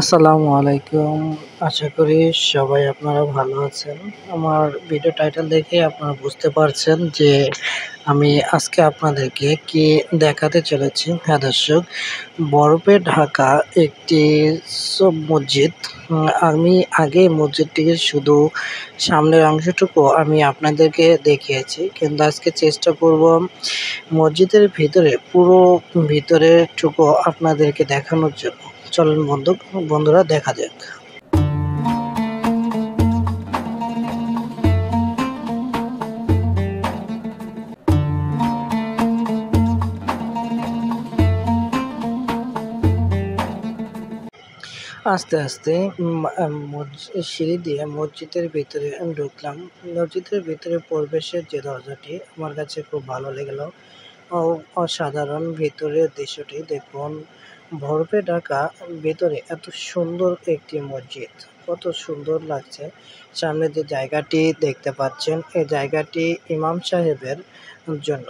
আসসালামু আলাইকুম। আশা করি সবাই আপনারা ভালো আছেন। আমার ভিডিও টাইটেল দেখে আপনারা বুঝতে পারছেন যে আমি আজকে আপনাদেরকে কি দেখাতে চলেছি। হ্যাঁ দর্শক, বরফে ঢাকা একটি মসজিদ। আমি আগে মসজিদটিকে শুধু সামনের অংশটুকু আমি আপনাদেরকে দেখিয়েছি, কিন্তু আজকে চেষ্টা করব মসজিদের ভিতরে পুরো ভিতরেরটুকু আপনাদেরকে দেখানোর জন্য। চলেন বন্ধুরা দেখা যাক। আস্তে আস্তে সিঁড়ি দিয়ে মসজিদের ভিতরে ঢুকলাম। মসজিদের ভিতরে প্রবেশের যে দরজাটি আমার কাছে খুব ভালো লাগলো। অসাধারণ ভিতরের দৃশ্যটি দেখুন। বরফে ঢাকা ভেতরে এত সুন্দর একটি মসজিদ, কত সুন্দর লাগছে। সামনে যে জায়গাটি দেখতে পাচ্ছেন, এই জায়গাটি ইমাম সাহেবের জন্য,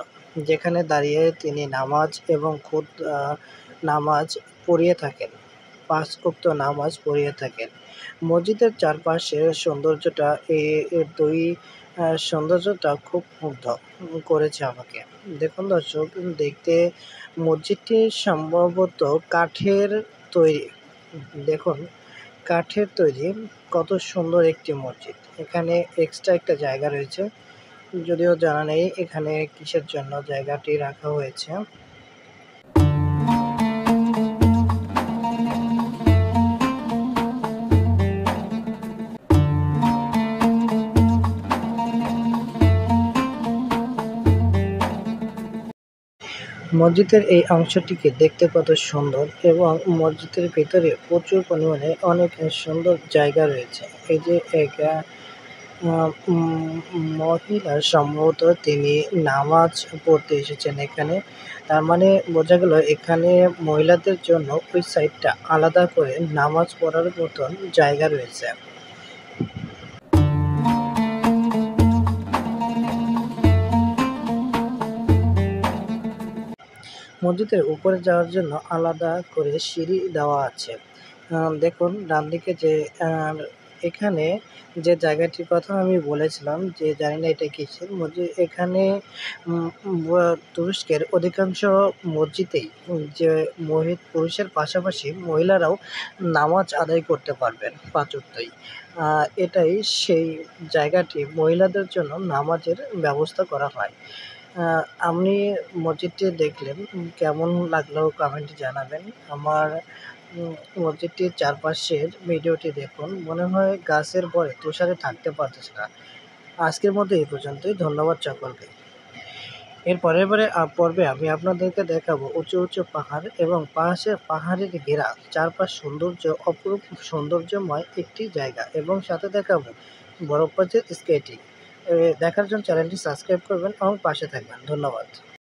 যেখানে দাঁড়িয়ে তিনি নামাজ এবং নামাজ পড়িয়ে থাকেন, 5 ওয়াক্ত নামাজ পড়িয়ে থাকেন। মসজিদের চারপাশের সৌন্দর্যটা দুই সৌন্দর্যটা খুব মুগ্ধ করেছে আমাকে। দেখুন দর্শক, দেখতে মসজিদটি সম্ভবত কাঠের তৈরি। দেখুন, কাঠের তৈরি, কত সুন্দর একটি মসজিদ। এখানে এক্সট্রা একটা জায়গা রয়েছে, যদিও জানা নেই এখানে কিসের জন্য জায়গাটি রাখা হয়েছে। মসজিদের এই অংশটিকে দেখতে কত সুন্দর, এবং মসজিদের ভিতরে প্রচুর পরিমাণে অনেক সুন্দর জায়গা রয়েছে। এই যে মহিলা সম্ভবত তিনি নামাজ পড়তে এসেছেন এখানে। তার মানে বোঝা গেল এখানে মহিলাদের জন্য ওই সাইডটা আলাদা করে নামাজ পড়ার মতন জায়গা রয়েছে। মসজিদের উপরে যাওয়ার জন্য আলাদা করে সিঁড়ি দেওয়া আছে। দেখুন ডান দিকে যে এখানে যে জায়গাটির কথা আমি বলেছিলাম, যে জানি না এটা কিসের মসজিদ। এখানে তুরস্কের অধিকাংশ মসজিদেই যে পুরুষের পাশাপাশি মহিলারাও নামাজ আদায় করতে পারবেন 5 ওয়াক্তই। এটাই সেই জায়গাটি, মহিলাদের জন্য নামাজের ব্যবস্থা করা হয়। আপনি মসজিদটি দেখলেন, কেমন লাগলো কমেন্টে জানাবেন। আমার মসজিদটির চারপাশের ভিডিওটি দেখুন, মনে হয় গাছের ভরে তুষারে থাকতে পারতেছে না। আজকের মতো এই পর্যন্তই। ধন্যবাদ সকলকে। এর পর্বে আমি আপনাদেরকে দেখাবো উঁচু উঁচু পাহাড় এবং পাহাড়ের ঘেরা চারপাশ সৌন্দর্য, অপরূপ সৌন্দর্যময় একটি জায়গা, এবং সাথে দেখাবো বরফপাতের স্কেটিং। দেখার জন্য চ্যানেলটি সাবস্ক্রাইব করবেন এবং পাশে থাকবেন। ধন্যবাদ।